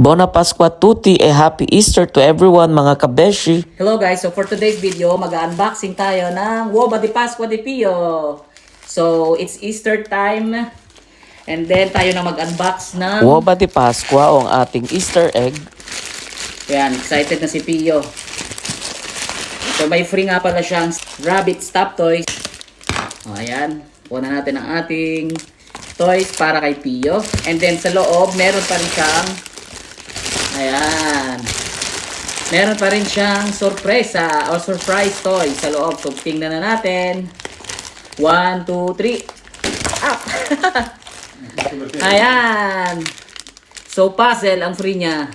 Buona Pasqua tutti e Happy Easter to everyone mga kabeshi. Hello guys, so for today's video, mag-unboxing tayo ng Uova de Pasqua de Pio. So, it's Easter time. And then tayo na mag-unbox ng... Uova de Pasqua o ang ating Easter egg. Ayan, excited na si Pio. So, may free nga pala siyang rabbit stop toys. O, ayan. Kuha natin ang ating toys para kay Pio. And then sa loob, meron pa rin siyang... Ayan. Meron pa rin siyang sorpresa o surprise toy sa loob. So, tingnan na natin. 1, 2, 3. Up! Ayan. So, puzzle ang free niya.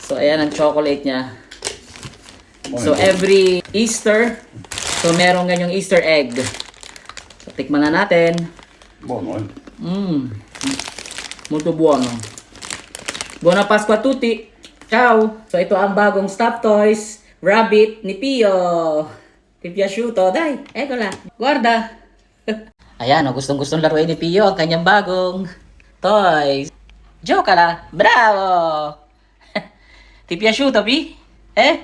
So, ayan ang chocolate niya. So, every Easter, so meron ganyong Easter egg. So, tikman na natin. Buono, Molto buono. Buona Pasqua a tutti. Ciao. So ito ang bagong Stop Toys Rabbit ni Pio. Ti piaciuto? Dai, eccola. Guarda. Ayan, gustong-gustong laruin ni Pio ang kanyang bagong toys. Giocala. Bravo. Ti piaciuto, Pi? Eh?